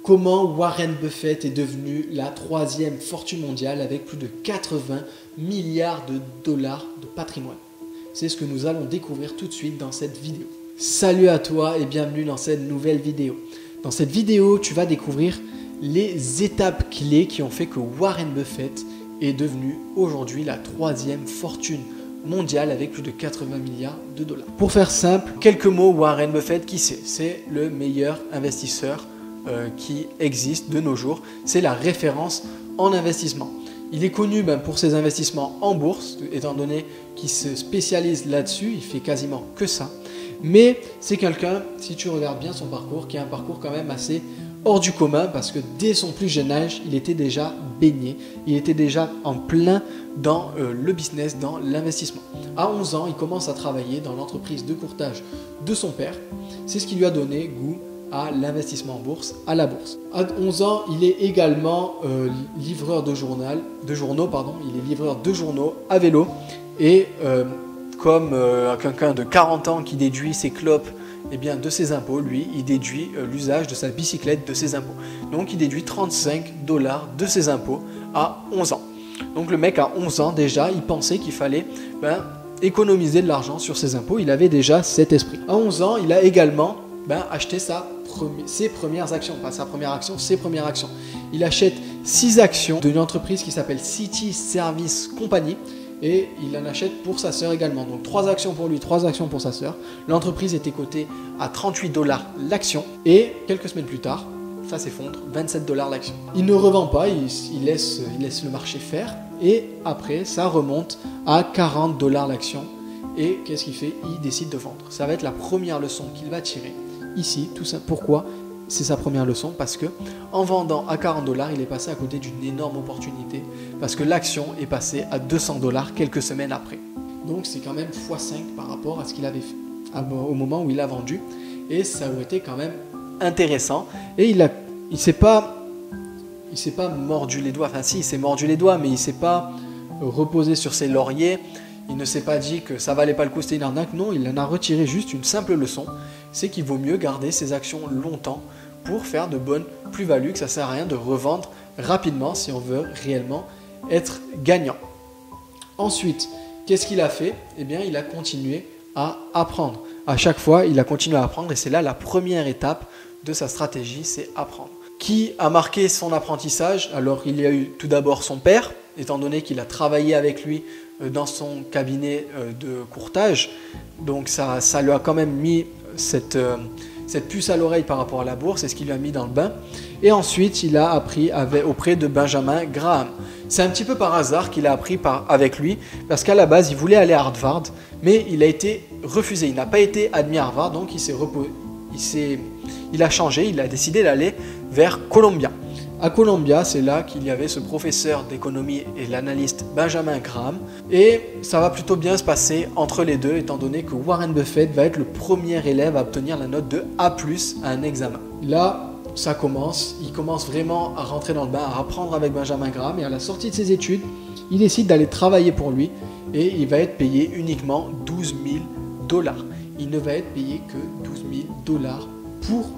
comment Warren Buffett est devenu la troisième fortune mondiale avec plus de 80 milliards de dollars de patrimoine. C'est ce que nous allons découvrir tout de suite dans cette vidéo. Salut à toi et bienvenue dans cette nouvelle vidéo. Dans cette vidéo, tu vas découvrir les étapes clés qui ont fait que Warren Buffett est devenu aujourd'hui la troisième fortune mondiale avec plus de 80 milliards de dollars. Pour faire simple, quelques mots, Warren Buffett, qui c'est? C'est le meilleur investisseur qui existe de nos jours. C'est la référence en investissement. Il est connu pour ses investissements en bourse, étant donné qu'il se spécialise là-dessus, il fait quasiment que ça. Mais c'est quelqu'un, si tu regardes bien son parcours, qui a un parcours quand même assez hors du commun parce que dès son plus jeune âge, il était déjà baigné, il était déjà en plein dans le business, dans l'investissement. À 11 ans, il commence à travailler dans l'entreprise de courtage de son père. C'est ce qui lui a donné goût à l'investissement en bourse, à la bourse. À 11 ans, il est également livreur de journaux, il est livreur de journaux à vélo et comme quelqu'un de 40 ans qui déduit ses clopes de ses impôts, lui, il déduit l'usage de sa bicyclette de ses impôts. Donc, il déduit 35 $ de ses impôts à 11 ans. Donc, le mec à 11 ans, déjà, il pensait qu'il fallait économiser de l'argent sur ses impôts. Il avait déjà cet esprit. À 11 ans, il a également acheté ses premières actions. Pas sa première action, ses premières actions. Il achète 6 actions d'une entreprise qui s'appelle City Service Company. Et il en achète pour sa sœur également. Donc 3 actions pour lui, 3 actions pour sa sœur. L'entreprise était cotée à 38 $ l'action. Et quelques semaines plus tard, ça s'effondre, 27 $ l'action. Il ne revend pas, il laisse le marché faire. Et après, ça remonte à 40 $ l'action. Et qu'est-ce qu'il fait? Il décide de vendre. Ça va être la première leçon qu'il va tirer ici. Tout ça, pourquoi? C'est sa première leçon parce que en vendant à 40 $, il est passé à côté d'une énorme opportunité parce que l'action est passée à 200 $ quelques semaines après. Donc c'est quand même x5 par rapport à ce qu'il avait fait au moment où il a vendu et ça aurait été quand même intéressant. Et il s'est pas mordu les doigts, enfin si, il s'est mordu les doigts mais il s'est pas reposé sur ses lauriers. Il ne s'est pas dit que ça valait pas le coup, c'était une arnaque. Non, il en a retiré juste une simple leçon. C'est qu'il vaut mieux garder ses actions longtemps pour faire de bonnes plus-values, que ça ne sert à rien de revendre rapidement si on veut réellement être gagnant. Ensuite, qu'est-ce qu'il a fait? Eh bien, il a continué à apprendre. À chaque fois, il a continué à apprendre et c'est là la première étape de sa stratégie, c'est apprendre. Qui a marqué son apprentissage? Alors, il y a eu tout d'abord son père, étant donné qu'il a travaillé avec lui dans son cabinet de courtage. Donc ça lui a quand même mis cette puce à l'oreille par rapport à la bourse, c'est ce qui lui a mis dans le bain. Et ensuite, il a appris auprès de Benjamin Graham. C'est un petit peu par hasard qu'il a appris avec lui, parce qu'à la base, il voulait aller à Harvard, mais il a été refusé. Il n'a pas été admis à Harvard, donc il a changé, il a décidé d'aller vers Columbia. À Columbia, c'est là qu'il y avait ce professeur d'économie et l'analyste Benjamin Graham. Et ça va plutôt bien se passer entre les deux, étant donné que Warren Buffett va être le premier élève à obtenir la note de A+ à un examen. Là, ça commence. Il commence vraiment à rentrer dans le bain, à apprendre avec Benjamin Graham. Et à la sortie de ses études, il décide d'aller travailler pour lui. Et il va être payé uniquement 12 000 $. Il ne va être payé que 12 000 $ pour,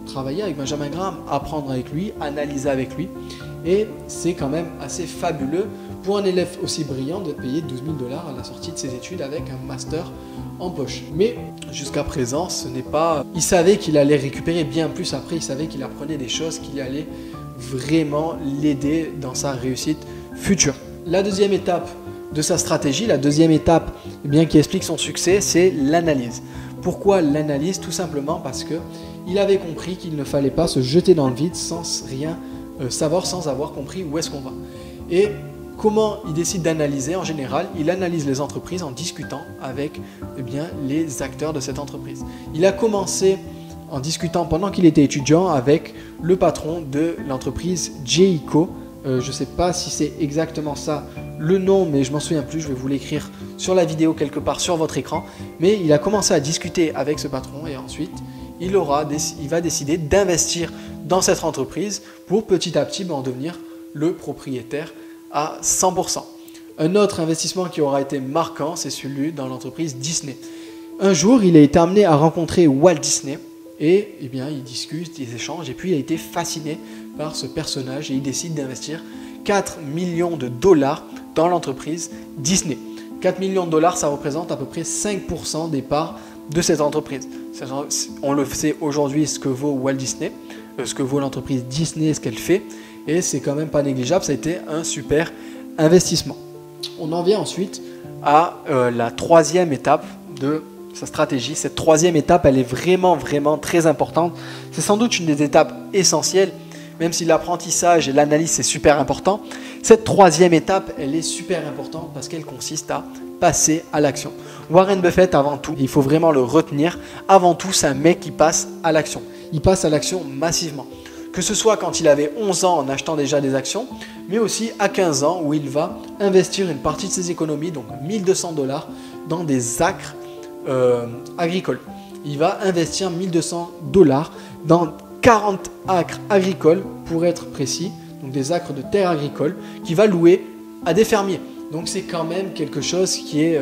travailler avec Benjamin Graham, apprendre avec lui, analyser avec lui. Et c'est quand même assez fabuleux pour un élève aussi brillant d'être payé 12 000 $ à la sortie de ses études avec un master en poche. Mais jusqu'à présent, ce n'est pas... Il savait qu'il allait récupérer bien plus après, il savait qu'il apprenait des choses qui allaient vraiment l'aider dans sa réussite future. La deuxième étape de sa stratégie, la deuxième étape qui explique son succès, c'est l'analyse. Pourquoi l'analyse? Tout simplement parce que il avait compris qu'il ne fallait pas se jeter dans le vide sans rien savoir, sans avoir compris où est-ce qu'on va. Et comment il décide d'analyser? En général, il analyse les entreprises en discutant avec les acteurs de cette entreprise. Il a commencé en discutant pendant qu'il était étudiant avec le patron de l'entreprise Jayco. Je ne sais pas si c'est exactement ça le nom, mais je m'en souviens plus, je vais vous l'écrire sur la vidéo quelque part sur votre écran. Mais il a commencé à discuter avec ce patron et ensuite il va décider d'investir dans cette entreprise pour petit à petit en devenir le propriétaire à 100%. Un autre investissement qui aura été marquant, c'est celui dans l'entreprise Disney. Un jour, il a été amené à rencontrer Walt Disney Et eh bien, ils discutent, ils échangent, et puis il a été fasciné par ce personnage et il décide d'investir 4 millions de dollars dans l'entreprise Disney. 4 millions de dollars, ça représente à peu près 5% des parts de cette entreprise. On le sait aujourd'hui ce que vaut Walt Disney, ce que vaut l'entreprise Disney, ce qu'elle fait, et c'est quand même pas négligeable, ça a été un super investissement. On en vient ensuite à la troisième étape de sa stratégie. Cette troisième étape, elle est vraiment très importante. C'est sans doute une des étapes essentielles, même si l'apprentissage et l'analyse c'est super important. Cette troisième étape, elle est super importante parce qu'elle consiste à passer à l'action. Warren Buffett, avant tout, il faut vraiment le retenir, avant tout c'est un mec qui passe à l'action. Il passe à l'action massivement. Que ce soit quand il avait 11 ans en achetant déjà des actions, mais aussi à 15 ans où il va investir une partie de ses économies, donc 1200 $, dans des acres agricoles. Il va investir 1200 $ dans 40 acres agricoles, pour être précis, donc des acres de terre agricole, qu'il va louer à des fermiers. Donc c'est quand même quelque chose qui est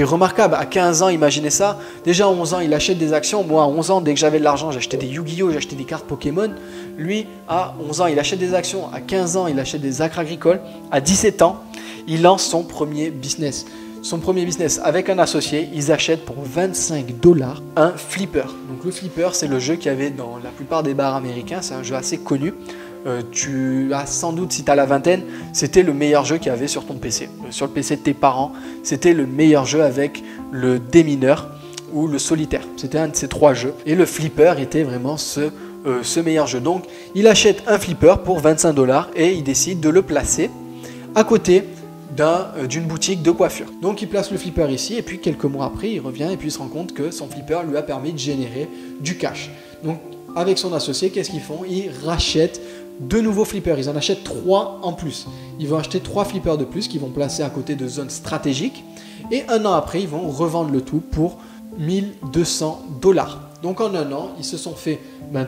remarquable. À 15 ans, imaginez ça. Déjà à 11 ans, il achète des actions. Moi, à 11 ans, dès que j'avais de l'argent, j'achetais des Yu-Gi-Oh!, j'achetais des cartes Pokémon. Lui, à 11 ans, il achète des actions. À 15 ans, il achète des acres agricoles. À 17 ans, il lance son premier business. Son premier business avec un associé, ils achètent pour 25 $ un flipper. Donc le flipper, c'est le jeu qu'il y avait dans la plupart des bars américains. C'est un jeu assez connu. Tu as sans doute, si tu as la vingtaine, c'était le meilleur jeu qu'il y avait sur ton PC. Sur le PC de tes parents, c'était le meilleur jeu avec le démineur ou le solitaire. C'était un de ces trois jeux. Et le flipper était vraiment ce meilleur jeu. Donc il achète un flipper pour 25 $ et il décide de le placer à côté d'une boutique de coiffure. Donc il place le flipper ici et puis quelques mois après il revient et puis il se rend compte que son flipper lui a permis de générer du cash. Donc avec son associé, qu'est-ce qu'ils font? Ils rachètent de nouveaux flippers, ils en achètent 3 en plus. Ils vont acheter 3 flippers de plus qu'ils vont placer à côté de zones stratégiques et un an après ils vont revendre le tout pour 1200 $. Donc en un an ils se sont fait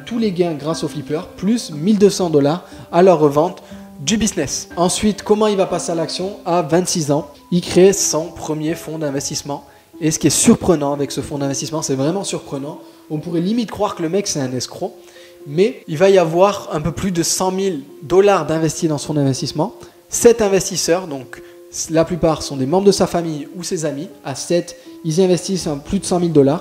tous les gains grâce au flipper plus 1200 $ à leur revente du business. Ensuite, comment il va passer à l'action? À 26 ans, il crée son premier fonds d'investissement. Et ce qui est surprenant avec ce fonds d'investissement, c'est vraiment surprenant. On pourrait limite croire que le mec c'est un escroc, mais il va y avoir un peu plus de 100 000 $ d'investis dans ce fonds d'investissement. 7 investisseurs, donc la plupart sont des membres de sa famille ou ses amis. À 7, ils investissent plus de 100 000 $.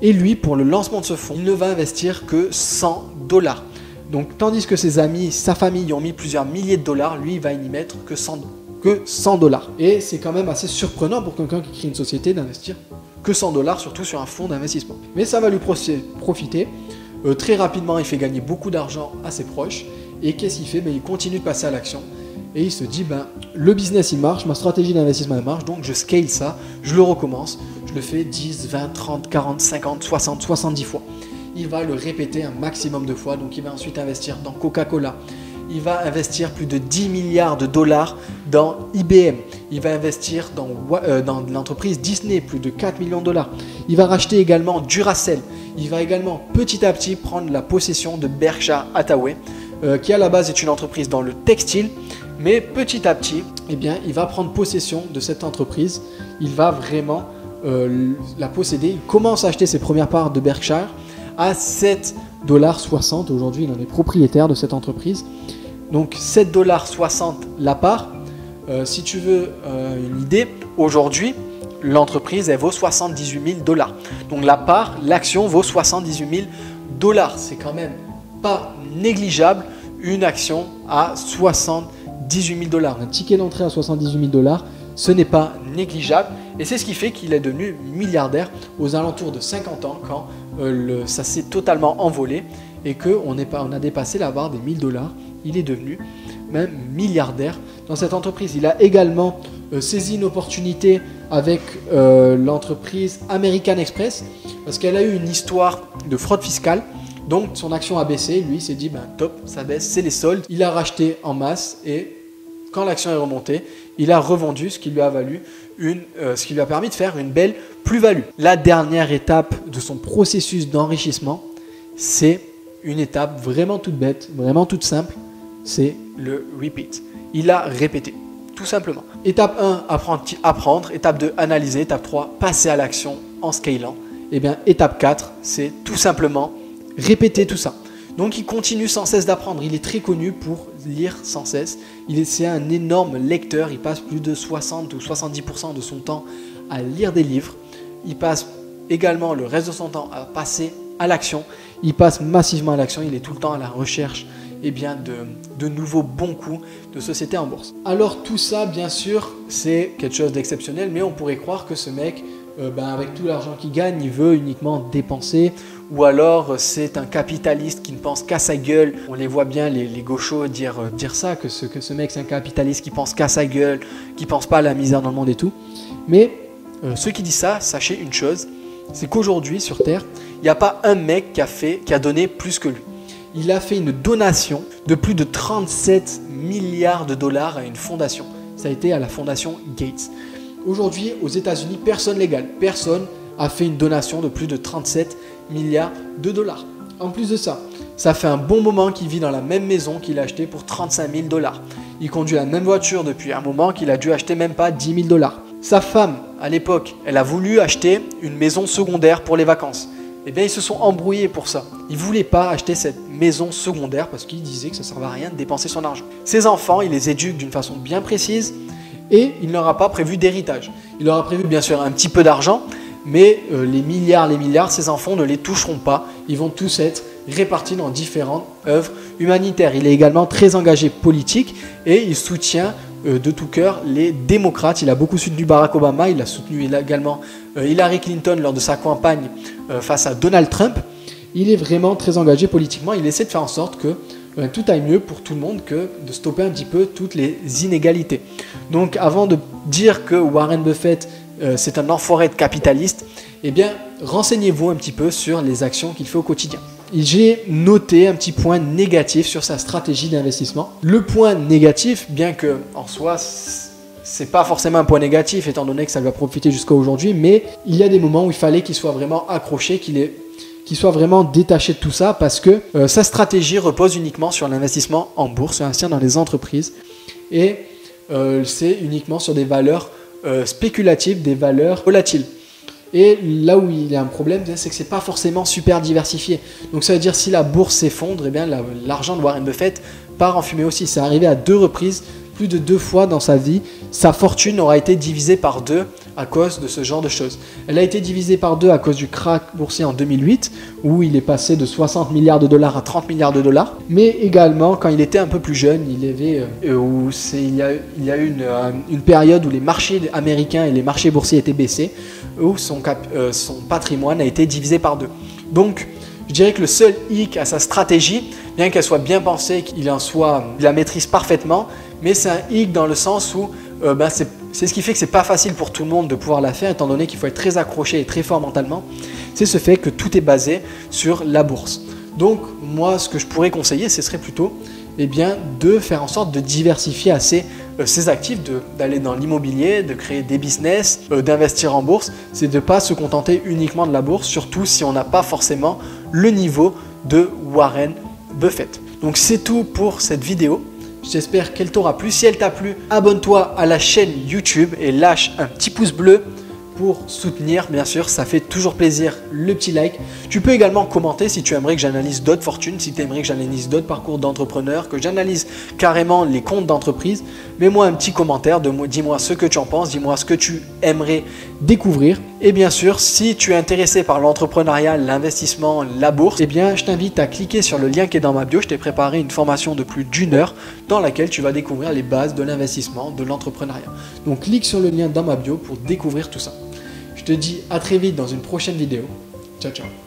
Et lui, pour le lancement de ce fonds, il ne va investir que 100 $. Donc, tandis que ses amis, sa famille y ont mis plusieurs milliers de dollars, lui, il va n'y mettre que 100 $. Et c'est quand même assez surprenant pour quelqu'un qui crée une société d'investir que 100 $, surtout sur un fonds d'investissement. Mais ça va lui profiter. Très rapidement, il fait gagner beaucoup d'argent à ses proches. Et qu'est-ce qu'il fait? Il continue de passer à l'action. Et il se dit, le business, il marche, ma stratégie d'investissement, elle marche, donc je scale ça, je le recommence. Je le fais 10, 20, 30, 40, 50, 60, 70 fois. Il va le répéter un maximum de fois. Donc, il va ensuite investir dans Coca-Cola. Il va investir plus de 10 milliards de dollars dans IBM. Il va investir dans l'entreprise Disney, plus de 4 millions de $. Il va racheter également Duracell. Il va également petit à petit prendre la possession de Berkshire Hathaway, qui à la base est une entreprise dans le textile. Mais petit à petit, il va prendre possession de cette entreprise. Il va vraiment la posséder. Il commence à acheter ses premières parts de Berkshire à 7,60 $. Aujourd'hui, il en est propriétaire de cette entreprise. Donc 7,60 $ la part. Si tu veux une idée, aujourd'hui, l'entreprise, elle vaut 78 000 $. Donc la part, l'action vaut 78 000 $. C'est quand même pas négligeable, une action à 78 000 $. Un ticket d'entrée à 78 000 $, ce n'est pas négligeable. Et c'est ce qui fait qu'il est devenu milliardaire aux alentours de 50 ans quand ça s'est totalement envolé et qu'on a dépassé la barre des 1000 $. Il est devenu même milliardaire dans cette entreprise. Il a également saisi une opportunité avec l'entreprise American Express parce qu'elle a eu une histoire de fraude fiscale. Donc son action a baissé. Lui il s'est dit top, ça baisse, c'est les soldes. Il a racheté en masse et quand l'action est remontée, il a revendu, ce qui lui a permis de faire une belle plus-value. La dernière étape de son processus d'enrichissement, c'est une étape vraiment toute bête, vraiment toute simple, c'est le repeat. Il a répété, tout simplement. Étape 1, apprendre. Étape 2, analyser. Étape 3, passer à l'action en scalant. Étape 4, c'est tout simplement répéter tout ça. Donc il continue sans cesse d'apprendre, il est très connu pour lire sans cesse, c'est un énorme lecteur, il passe plus de 60 ou 70% de son temps à lire des livres, il passe également le reste de son temps à passer à l'action, il passe massivement à l'action, il est tout le temps à la recherche de nouveaux bons coups de société en bourse. Alors tout ça bien sûr c'est quelque chose d'exceptionnel, mais on pourrait croire que ce mec avec tout l'argent qu'il gagne, il veut uniquement dépenser, ou alors c'est un capitaliste qui ne pense qu'à sa gueule. On les voit bien, les gauchos dire ça, que ce mec c'est un capitaliste qui pense qu'à sa gueule, qui pense pas à la misère dans le monde et tout. Mais ceux qui disent ça, sachez une chose, c'est qu'aujourd'hui sur Terre, il n'y a pas un mec qui a donné plus que lui. Il a fait une donation de plus de 37 milliards de dollars à une fondation. Ça a été à la fondation Gates. Aujourd'hui, aux États-Unis, personne légal, personne a fait une donation de plus de 37 milliards de dollars. En plus de ça, ça fait un bon moment qu'il vit dans la même maison qu'il a achetée pour 35 000 dollars. Il conduit la même voiture depuis un moment qu'il a dû acheter même pas 10 000 dollars. Sa femme, à l'époque, elle a voulu acheter une maison secondaire pour les vacances. Eh bien, ils se sont embrouillés pour ça. Ils ne voulaient pas acheter cette maison secondaire parce qu'ils disaient que ça ne servait à rien de dépenser son argent. Ses enfants, il les éduque d'une façon bien précise et il n'aura pas prévu d'héritage. Il aura prévu bien sûr un petit peu d'argent, mais les milliards, ses enfants ne les toucheront pas. Ils vont tous être répartis dans différentes œuvres humanitaires. Il est également très engagé politique et il soutient de tout cœur les démocrates. Il a beaucoup soutenu Barack Obama, il a soutenu également Hillary Clinton lors de sa campagne face à Donald Trump. Il est vraiment très engagé politiquement, il essaie de faire en sorte que tout aille mieux pour tout le monde, que de stopper un petit peu toutes les inégalités. Donc avant de dire que Warren Buffett c'est un enfoiré de capitaliste, eh bien renseignez-vous un petit peu sur les actions qu'il fait au quotidien. J'ai noté un petit point négatif sur sa stratégie d'investissement. Le point négatif, bien que en soi c'est pas forcément un point négatif étant donné que ça lui a profité jusqu'à aujourd'hui, mais il y a des moments où il fallait qu'il soit vraiment accroché, qu'il soit vraiment détaché de tout ça, parce que sa stratégie repose uniquement sur l'investissement en bourse, investir dans les entreprises, et c'est uniquement sur des valeurs spéculatives, des valeurs volatiles. Et là où il y a un problème, c'est que c'est pas forcément super diversifié. Donc ça veut dire si la bourse s'effondre, eh bien l'argent de Warren Buffett part en fumée aussi. C'est arrivé à 2 reprises, plus de 2 fois dans sa vie. Sa fortune aura été divisée par 2 à cause de ce genre de choses. Elle a été divisée par 2 à cause du krach boursier en 2008, où il est passé de 60 milliards de dollars à 30 milliards de dollars. Mais également, quand il était un peu plus jeune, il y a eu une période où les marchés américains et les marchés boursiers étaient baissés, où son patrimoine a été divisé par 2. Donc, je dirais que le seul hic à sa stratégie, bien qu'elle soit bien pensée, qu'il la maîtrise parfaitement, mais c'est un hic dans le sens où c'est ce qui fait que c'est pas facile pour tout le monde de pouvoir la faire, étant donné qu'il faut être très accroché et très fort mentalement. C'est ce fait que tout est basé sur la bourse. Donc moi, ce que je pourrais conseiller, ce serait plutôt de faire en sorte de diversifier assez ses actifs, d'aller dans l'immobilier, de créer des business, d'investir en bourse. C'est de ne pas se contenter uniquement de la bourse, surtout si on n'a pas forcément le niveau de Warren Buffett. Donc c'est tout pour cette vidéo. J'espère qu'elle t'aura plu. Si elle t'a plu, abonne-toi à la chaîne YouTube et lâche un petit pouce bleu pour soutenir, bien sûr, ça fait toujours plaisir, le petit like. Tu peux également commenter si tu aimerais que j'analyse d'autres fortunes, si tu aimerais que j'analyse d'autres parcours d'entrepreneurs, que j'analyse carrément les comptes d'entreprise. Mets-moi un petit commentaire, dis-moi ce que tu en penses, dis-moi ce que tu aimerais découvrir. Et bien sûr, si tu es intéressé par l'entrepreneuriat, l'investissement, la bourse, eh bien, je t'invite à cliquer sur le lien qui est dans ma bio. Je t'ai préparé une formation de plus d'1 heure dans laquelle tu vas découvrir les bases de l'investissement, de l'entrepreneuriat. Donc, clique sur le lien dans ma bio pour découvrir tout ça. Je te dis à très vite dans une prochaine vidéo. Ciao, ciao.